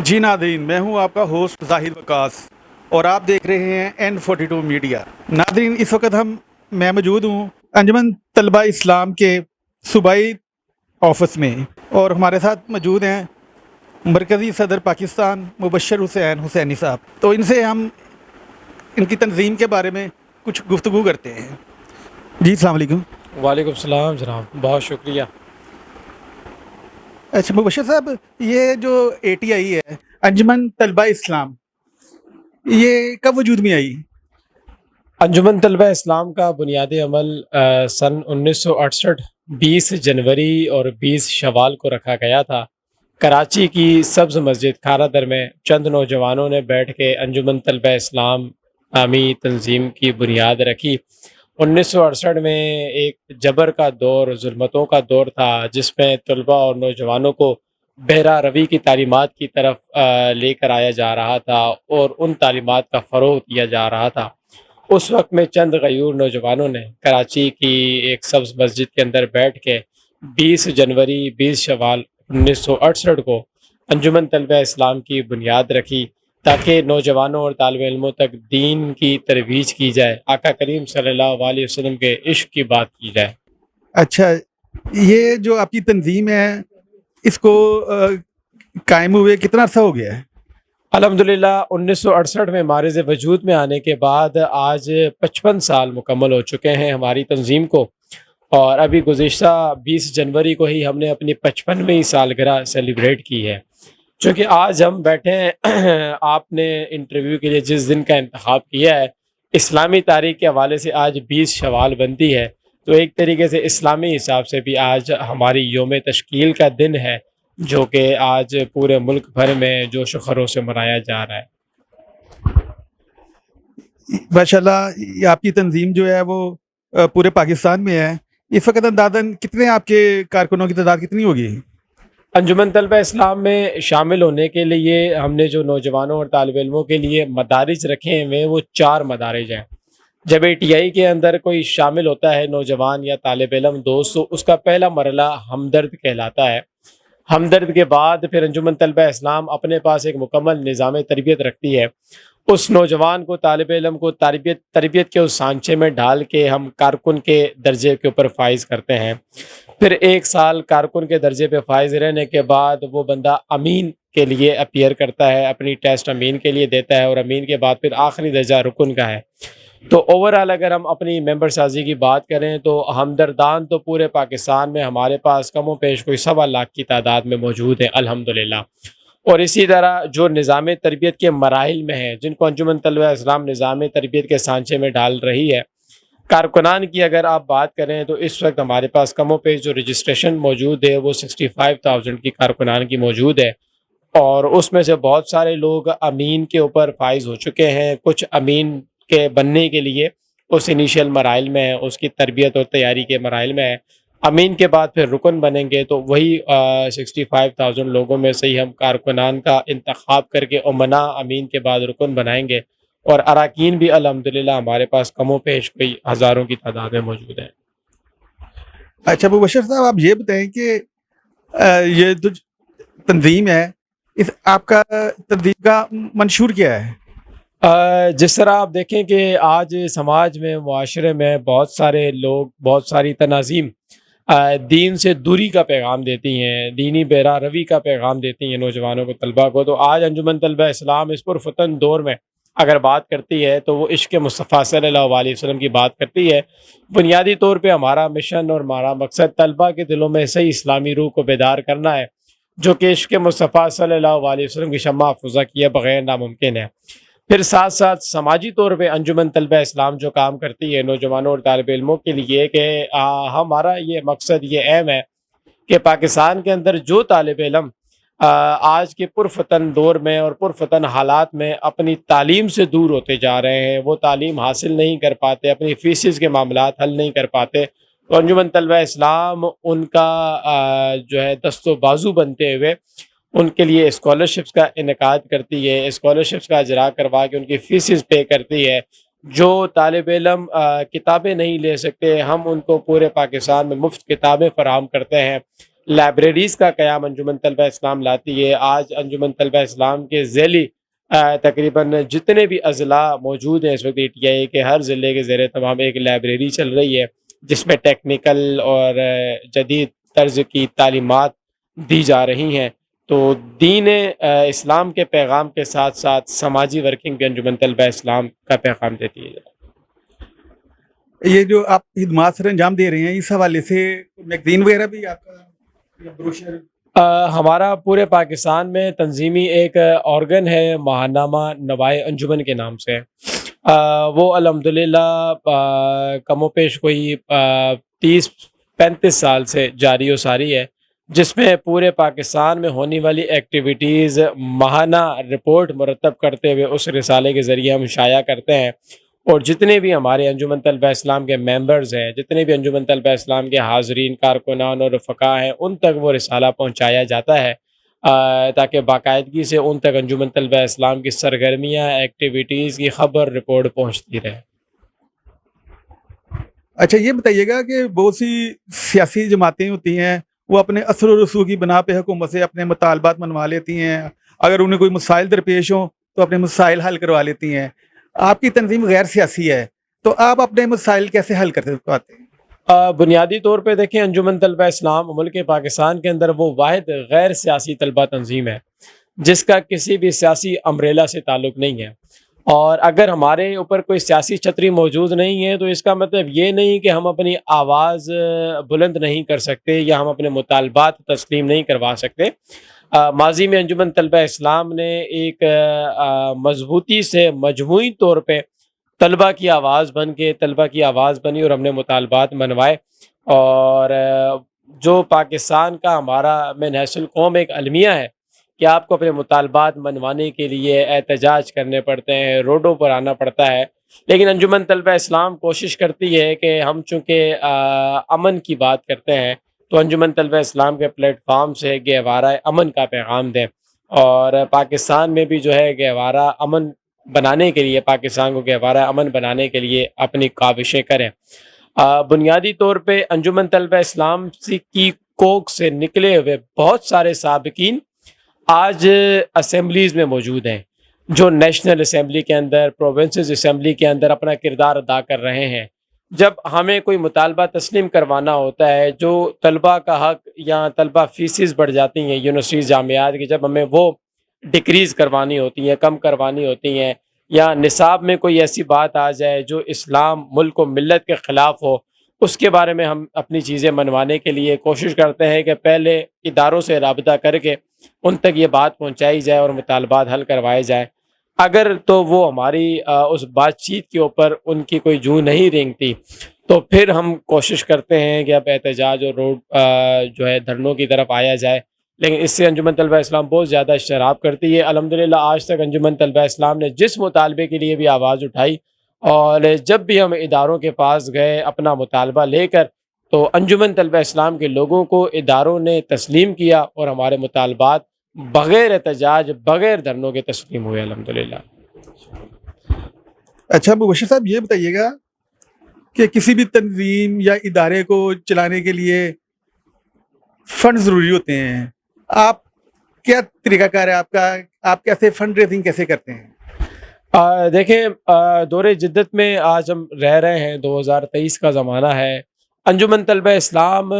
جی ناظرین، میں ہوں آپ کا ہوسٹ ظاہر وقاص اور آپ دیکھ رہے ہیں N42 میڈیا۔ ناظرین، اس وقت میں موجود ہوں انجمن طلبہ اسلام کے صوبائی آفس میں، اور ہمارے ساتھ موجود ہیں مرکزی صدر پاکستان مبشر حسین حسینی صاحب۔ تو ان سے ہم ان کی تنظیم کے بارے میں کچھ گفتگو کرتے ہیں۔ جی السلام علیکم۔ وعلیکم السلام جناب، بہت شکریہ۔ اچھا مبشر صاحب، یہ جو ATI ہے انجمن طلبہ اسلام، یہ کب وجود میں آئی؟ انجمن طلبہ اسلام کا بنیادی عمل سن 1968 20 جنوری اور 20 شوال کو رکھا گیا تھا۔ کراچی کی سبز مسجد کھارا در میں چند نوجوانوں نے بیٹھ کے انجمن طلبہ اسلام نامی تنظیم کی بنیاد رکھی۔ 1968 میں ایک جبر کا دور، ظلمتوں کا دور تھا، جس میں طلباء اور نوجوانوں کو بہرا روی کی تعلیمات کی طرف لے کر آیا جا رہا تھا اور ان تعلیمات کا فروغ دیا جا رہا تھا۔ اس وقت میں چند غیور نوجوانوں نے کراچی کی ایک سبز مسجد کے اندر بیٹھ کے 20 جنوری 20 شوال 1968 کو انجمن طلبہ اسلام کی بنیاد رکھی، تاکہ نوجوانوں اور طالب علموں تک دین کی ترویج کی جائے، آقا کریم صلی اللہ علیہ وسلم کے عشق کی بات کی جائے۔ اچھا، یہ جو آپ کی تنظیم ہے، اس کو قائم ہوئے کتنا عرصہ ہو گیا ہے؟ الحمدللہ 1968 میں معرض وجود میں آنے کے بعد آج 55 سال مکمل ہو چکے ہیں ہماری تنظیم کو، اور ابھی گزشتہ 20 جنوری کو ہی ہم نے اپنی 55ویں سالگرہ سیلیبریٹ کی ہے۔ چونکہ آج ہم بیٹھے ہیں، آپ نے انٹرویو کے لیے جس دن کا انتخاب کیا ہے، اسلامی تاریخ کے حوالے سے آج 20 شوال بنتی ہے، تو ایک طریقے سے اسلامی حساب سے بھی آج ہماری یوم تشکیل کا دن ہے، جو کہ آج پورے ملک بھر میں جوش و خروش سے منایا جا رہا ہے۔ ماشاءاللہ، یہ آپ کی تنظیم جو ہے وہ پورے پاکستان میں ہے۔ اس وقت اندازاً کتنے آپ کے کارکنوں کی تعداد کتنی ہوگی؟ انجمن طلبہ اسلام میں شامل ہونے کے لیے ہم نے جو نوجوانوں اور طالب علموں کے لیے مدارج رکھے ہیں وہ 4 مدارج ہیں۔ جب ATI کے اندر کوئی شامل ہوتا ہے نوجوان یا طالب علم دوست، تو اس کا پہلا مرحلہ ہمدرد کہلاتا ہے۔ ہمدرد کے بعد پھر انجمن طلبہ اسلام اپنے پاس ایک مکمل نظام تربیت رکھتی ہے۔ اس نوجوان کو، طالب علم کو تربیت کے اس سانچے میں ڈال کے ہم کارکن کے درجے کے اوپر فائز کرتے ہیں۔ پھر 1 سال کارکن کے درجے پہ فائز رہنے کے بعد وہ بندہ امین کے لیے اپیئر کرتا ہے، اپنی ٹیسٹ امین کے لیے دیتا ہے، اور امین کے بعد پھر آخری درجہ رکن کا ہے۔ تو اوورآل اگر ہم اپنی ممبر سازی کی بات کریں تو ہمدردان تو پورے پاکستان میں ہمارے پاس کم و بیش کوئی 1.25 لاکھ کی تعداد میں موجود ہیں الحمدللہ۔ اور اسی طرح جو نظام تربیت کے مراحل میں ہیں، جن کو انجمن طلبہ اسلام نظام تربیت کے سانچے میں ڈال رہی ہے، کارکنان کی اگر آپ بات کریں تو اس وقت ہمارے پاس کم و بیش جو رجسٹریشن موجود ہے وہ 65,000 کی کارکنان کی موجود ہے، اور اس میں سے بہت سارے لوگ امین کے اوپر فائز ہو چکے ہیں، کچھ امین کے بننے کے لیے اس انیشیل مراحل میں ہے، اس کی تربیت اور تیاری کے مراحل میں ہے۔ امین کے بعد پھر رکن بنیں گے، تو وہی 65,000 لوگوں میں سے ہی ہم کارکنان کا انتخاب کر کے امنا امین کے بعد رکن بنائیں گے، اور اراکین بھی الحمدللہ ہمارے پاس کم و بیش کوئی ہزاروں کی تعداد میں موجود ہیں۔ اچھا مبشر صاحب، آپ یہ بتائیں کہ یہ جو تنظیم ہے، آپ کا تنظیم کا منشور کیا ہے؟ جس طرح آپ دیکھیں کہ آج سماج میں، معاشرے میں بہت سارے لوگ، بہت ساری تناظیم دین سے دوری کا پیغام دیتی ہیں، دینی بہرا روی کا پیغام دیتی ہیں نوجوانوں کو، طلباء کو، تو آج انجمن طلبہ اسلام اس پرفتن دور میں اگر بات کرتی ہے تو وہ عشق مصطفیٰ صلی اللہ علیہ وسلم کی بات کرتی ہے۔ بنیادی طور پہ ہمارا مشن اور ہمارا مقصد طلباء کے دلوں میں صحیح اسلامی روح کو بیدار کرنا ہے، جو کہ عشق مصطفیٰ صلی اللہ علیہ وسلم کی شمع افروزہ کیے بغیر ناممکن ہے۔ پھر ساتھ ساتھ سماجی طور پہ انجمن طلبہ اسلام جو کام کرتی ہے نوجوانوں اور طالب علموں کے لیے، کہ ہمارا یہ مقصد، یہ ایم ہے کہ پاکستان کے اندر جو طالب علم آج کے پرفتن دور میں اور پرفتن حالات میں اپنی تعلیم سے دور ہوتے جا رہے ہیں، وہ تعلیم حاصل نہیں کر پاتے، اپنی فیسز کے معاملات حل نہیں کر پاتے، تو انجمن طلبہ اسلام ان کا جو ہے دست و بازو بنتے ہوئے ان کے لیے اسکالرشپس کا انعقاد کرتی ہے، اسکالرشپس کا اجرا کروا کے ان کی فیسز پے کرتی ہے۔ جو طالب علم کتابیں نہیں لے سکتے، ہم ان کو پورے پاکستان میں مفت کتابیں فراہم کرتے ہیں۔ لائبریریز کا قیام انجمن طلبہ اسلام لاتی ہے. آج انجمن طلبہ اسلام کے ذیلی تقریباً جتنے بھی اضلاع موجود ہیں اس وقت ٹی آئی کے ہر ضلع کے زیر تمام ایک لائبریری چل رہی ہے جس میں ٹیکنیکل اور جدید طرز کی تعلیمات دی جا رہی ہیں. تو دین اسلام کے پیغام کے ساتھ ساتھ سماجی ورکنگ بھی انجمن طلبہ اسلام کا پیغام دیتی ہے. یہ جو آپ خدمات سر انجام دے رہے ہیں اس حوالے سے میگزین وغیرہ بھی آپ کا یا بروشر؟ ہمارا پورے پاکستان میں تنظیمی ایک آرگن ہے ماہنامہ نوائے انجمن کے نام سے. وہ الحمدللہ کم و پیش کوئی 30-35 سال سے جاری و ساری ہے، جس میں پورے پاکستان میں ہونے والی ایکٹیویٹیز ماہانہ رپورٹ مرتب کرتے ہوئے اس رسالے کے ذریعے ہم شائع کرتے ہیں. اور جتنے بھی ہمارے انجمن طلبہ اسلام کے ممبرز ہیں، جتنے بھی انجمن طلبہ اسلام کے حاضرین، کارکنان اور رفقا ہیں، ان تک وہ رسالہ پہنچایا جاتا ہے تاکہ باقاعدگی سے ان تک انجمن طلبہ اسلام کی سرگرمیاں، ایکٹیویٹیز کی خبر رپورٹ پہنچتی رہے. اچھا یہ بتائیے گا کہ بہت سی سیاسی جماعتیں ہوتی ہیں وہ اپنے اثر و رسوخ کی بنا پہ حکومت سے اپنے مطالبات منوا لیتی ہیں، اگر انہیں کوئی مسائل درپیش ہوں تو اپنے مسائل حل کروا لیتی ہیں. آپ کی تنظیم غیر سیاسی ہے تو آپ اپنے مسائل کیسے حل کرواتے ہیں؟ بنیادی طور پہ دیکھیں، انجمن طلبہ اسلام ملک پاکستان کے اندر وہ واحد غیر سیاسی طلبہ تنظیم ہے جس کا کسی بھی سیاسی امبریلا سے تعلق نہیں ہے. اور اگر ہمارے اوپر کوئی سیاسی چھتری موجود نہیں ہے تو اس کا مطلب یہ نہیں کہ ہم اپنی آواز بلند نہیں کر سکتے یا ہم اپنے مطالبات تسلیم نہیں کروا سکتے. ماضی میں انجمن طلبہ اسلام نے ایک مضبوطی سے مجموعی طور پہ طلبہ کی آواز بنی اور ہم نے مطالبات منوائے. اور جو پاکستان کا ہمارا من حیث القوم ایک المیہ ہے کہ آپ کو اپنے مطالبات منوانے کے لیے احتجاج کرنے پڑتے ہیں، روڈوں پر آنا پڑتا ہے، لیکن انجمن طلبہ اسلام کوشش کرتی ہے کہ ہم چونکہ امن کی بات کرتے ہیں تو انجمن طلبہ اسلام کے پلیٹ فارم سے گہوارہ امن کا پیغام دیں اور پاکستان میں بھی جو ہے گہوارہ امن بنانے کے لیے، پاکستان کو گہوارہ امن بنانے کے لیے اپنی کاوشیں کریں. بنیادی طور پہ انجمن طلبہ اسلام کی کوک سے نکلے ہوئے بہت سارے سابقین آج اسمبلیز میں موجود ہیں جو نیشنل اسمبلی کے اندر، پروونسز اسمبلی کے اندر اپنا کردار ادا کر رہے ہیں. جب ہمیں کوئی مطالبہ تسلیم کروانا ہوتا ہے، جو طلبہ کا حق یا طلبہ فیسز بڑھ جاتی ہیں یونیورسٹیز جامعات کی، جب ہمیں وہ ڈکریز کروانی ہوتی ہیں، کم کروانی ہوتی ہیں، یا نصاب میں کوئی ایسی بات آ جائے جو اسلام، ملک و ملت کے خلاف ہو، اس کے بارے میں ہم اپنی چیزیں منوانے کے لیے کوشش کرتے ہیں کہ پہلے اداروں سے رابطہ کر کے ان تک یہ بات پہنچائی جائے اور مطالبات حل کروائے جائیں. اگر تو وہ ہماری اس بات چیت کے اوپر ان کی کوئی جو نہیں رینگتی تو پھر ہم کوشش کرتے ہیں کہ اب احتجاج اور روڈ جو ہے دھرنوں کی طرف آیا جائے. لیکن اس سے انجمن طلبہ اسلام بہت زیادہ اشتراب کرتی ہے. الحمدللہ آج تک انجمن طلبہ اسلام نے جس مطالبے کے لیے بھی آواز اٹھائی اور جب بھی ہم اداروں کے پاس گئے اپنا مطالبہ لے کر تو انجمن طلبہ اسلام کے لوگوں کو اداروں نے تسلیم کیا اور ہمارے مطالبات بغیر احتجاج، بغیر دھرنوں کے تسلیم ہوئے الحمدللہ. اچھا مبشر صاحب یہ بتائیے گا کہ کسی بھی تنظیم یا ادارے کو چلانے کے لیے فنڈ ضروری ہوتے ہیں، آپ کیا طریقہ کار ہے آپ کا؟ آپ کیسے فنڈ ریزنگ کیسے کرتے ہیں؟ دیکھیں، دور جدت میں آج ہم رہ رہے ہیں، 2023 کا زمانہ ہے. انجمن طلبہ اسلام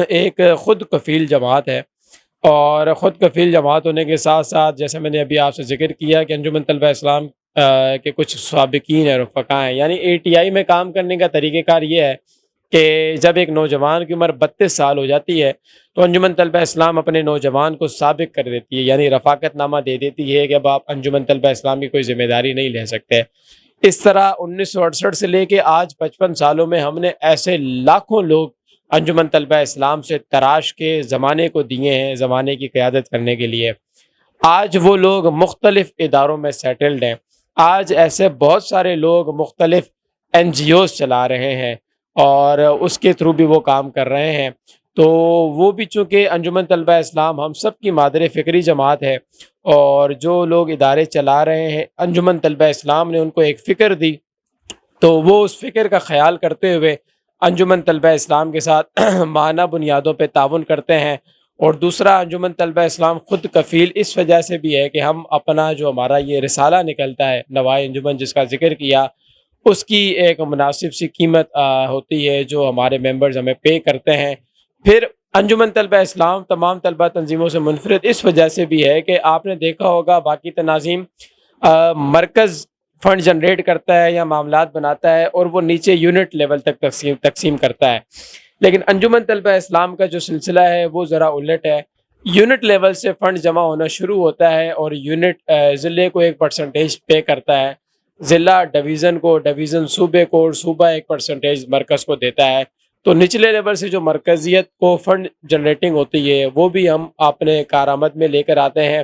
ایک خود کفیل جماعت ہے اور خود کفیل جماعت ہونے کے ساتھ ساتھ جیسے میں نے ابھی آپ سے ذکر کیا کہ انجمن طلبہ اسلام کے کچھ سابقین ہیں، رفقا ہیں، یعنی اے ٹی آئی میں کام کرنے کا طریقہ کار یہ ہے کہ جب ایک نوجوان کی عمر 32 سال ہو جاتی ہے تو انجمن طلبہ اسلام اپنے نوجوان کو سابق کر دیتی ہے، یعنی رفاقت نامہ دے دیتی ہے کہ اب آپ انجمن طلبہ اسلام کی کوئی ذمہ داری نہیں لے سکتے. اس طرح 1968 سے لے کے آج 55 سالوں میں ہم نے ایسے لاکھوں لوگ انجمن طلبہ اسلام سے تراش کے زمانے کو دیے ہیں زمانے کی قیادت کرنے کے لیے. آج وہ لوگ مختلف اداروں میں سیٹلڈ ہیں. آج ایسے بہت سارے لوگ مختلف این جی اوز چلا رہے ہیں اور اس کے تھرو بھی وہ کام کر رہے ہیں. تو وہ بھی چونکہ انجمن طلبہ اسلام ہم سب کی مادر فکری جماعت ہے اور جو لوگ ادارے چلا رہے ہیں انجمن طلبہ اسلام نے ان کو ایک فکر دی تو وہ اس فکر کا خیال کرتے ہوئے انجمن طلبہ اسلام کے ساتھ ماہانہ بنیادوں پہ تعاون کرتے ہیں، اور دوسرا انجمن طلبہ اسلام خود کفیل اس وجہ سے بھی ہے کہ ہم اپنا جو ہمارا یہ رسالہ نکلتا ہے نوائی انجمن جس کا ذکر کیا، اس کی ایک مناسب سی قیمت ہوتی ہے جو ہمارے ممبرز ہمیں پے کرتے ہیں۔ پھر انجمن طلبہ اسلام تمام طلبہ تنظیموں سے منفرد اس وجہ سے بھی ہے کہ آپ نے دیکھا ہوگا باقی تناظیم مرکز فنڈ جنریٹ کرتا ہے یا معاملات بناتا ہے اور وہ نیچے یونٹ لیول تک تقسیم کرتا ہے، لیکن انجمن طلبہ اسلام کا جو سلسلہ ہے وہ ذرا الٹ ہے۔ یونٹ لیول سے فنڈ جمع ہونا شروع ہوتا ہے اور یونٹ ضلع کو 1% پے کرتا ہے، ضلع ڈویژن کو، ڈویژن صوبے کو، اور صوبہ 1% مرکز کو دیتا ہے۔ تو نچلے لیول سے جو مرکزیت کو فنڈ جنریٹنگ ہوتی ہے وہ بھی ہم اپنے کارآمد میں لے کر آتے ہیں،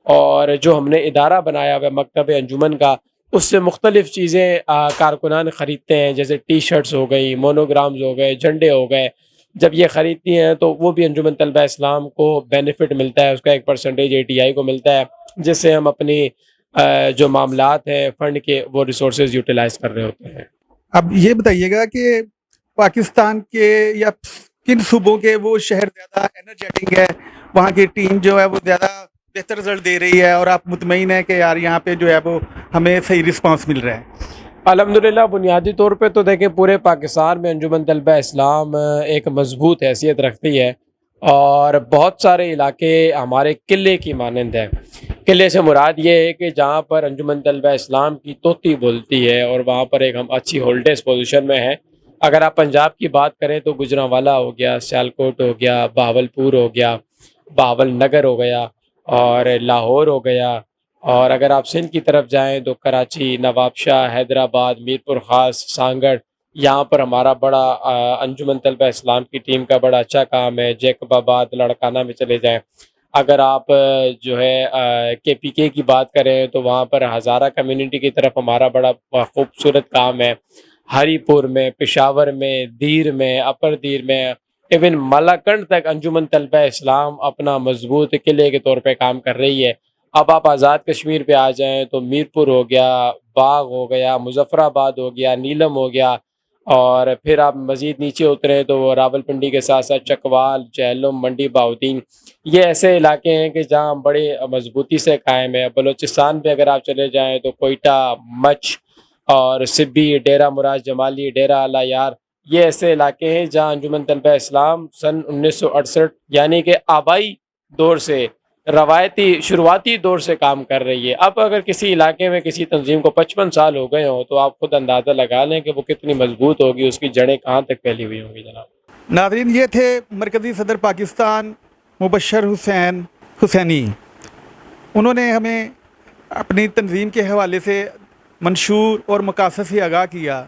اور جو ہم نے ادارہ بنایا ہوا ہے مکتب انجمن کا، اس سے مختلف چیزیں کارکنان خریدتے ہیں، جیسے ٹی شرٹس ہو گئی، مونوگرامز ہو گئے، جھنڈے ہو گئے۔ جب یہ خریدتی ہیں تو وہ بھی انجمن طلبہ اسلام کو بینیفٹ ملتا ہے، اس کا 1% ATI کو ملتا ہے، جس سے ہم اپنی جو معاملات ہیں فنڈ کے وہ ریسورسز یوٹیلائز کر رہے ہوتے ہیں۔ اب یہ بتائیے گا کہ پاکستان کے یا کن صوبوں کے وہ شہر زیادہ انرجیٹک ہے، وہاں کی ٹیم جو ہے وہ زیادہ بہتر رزلٹ دے رہی ہے، اور آپ مطمئن ہیں کہ یار یہاں پہ جو ہے وہ ہمیں صحیح رسپانس مل رہا ہے؟ الحمدللہ بنیادی طور پہ تو دیکھیں پورے پاکستان میں انجمن طلبہ اسلام ایک مضبوط حیثیت رکھتی ہے، اور بہت سارے علاقے ہمارے قلعے کی مانند ہیں۔ قلعے سے مراد یہ ہے کہ جہاں پر انجمن طلبہ اسلام کی توتی بولتی ہے، اور وہاں پر ایک ہم اچھی ہولڈیس پوزیشن میں ہیں۔ اگر آپ پنجاب کی بات کریں تو گجرانوالہ ہو گیا، سیالکوٹ ہو گیا، بہاولپور ہو گیا، بہاول نگر ہو گیا، اور لاہور ہو گیا، اور اگر آپ سندھ کی طرف جائیں تو کراچی، نواب شاہ، حیدرآباد، میرپور خاص، سانگڑ، یہاں پر ہمارا بڑا انجمن طلبہ اسلام کی ٹیم کا بڑا اچھا کام ہے۔ جیکب آباد، لڑکانہ میں چلے جائیں۔ اگر آپ جو ہے KPK کی بات کریں تو وہاں پر ہزارہ کمیونٹی کی طرف ہمارا بڑا خوبصورت کام ہے۔ ہری پور میں، پشاور میں، دیر میں، اپر دیر میں، ایون مالاکنڈ تک انجمن طلبہ اسلام اپنا مضبوط قلعے کے طور پہ کام کر رہی ہے۔ اب آپ آزاد کشمیر پہ آ جائیں تو میرپور ہو گیا، باغ ہو گیا، مظفر آباد ہو گیا، نیلم ہو گیا، اور پھر آپ مزید نیچے اتریں تو وہ راولپنڈی کے ساتھ ساتھ چکوال، جہلم، منڈی بہاؤدین، یہ ایسے علاقے ہیں کہ جہاں بڑے مضبوطی سے قائم ہے۔ بلوچستان پہ اگر آپ چلے جائیں تو کوئٹہ، مچھ، اور سبی، ڈیرہ مراد جمالی، ڈیرہ اعلیٰ یار، یہ ایسے علاقے ہیں جہاں انجمن طلبہ اسلام سن 1968 یعنی کہ آبائی دور سے، روایتی شروعاتی دور سے کام کر رہی ہے۔ اب اگر کسی علاقے میں کسی تنظیم کو 55 سال ہو گئے ہوں تو آپ خود اندازہ لگا لیں کہ وہ کتنی مضبوط ہوگی، اس کی جڑیں کہاں تک پھیلی ہوئی ہوں گی جناب۔ ناظرین، یہ تھے مرکزی صدر پاکستان مبشر حسین حسینی۔ انہوں نے ہمیں اپنی تنظیم کے حوالے سے منشور اور مقاصد سے آگاہ کیا۔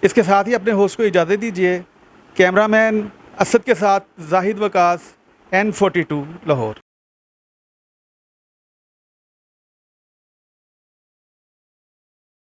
اس کے ساتھ ہی اپنے ہوسٹ کو اجازت دیجیے۔ کیمرہ مین اسد کے ساتھ زاہد وکاس، N42 لاہور۔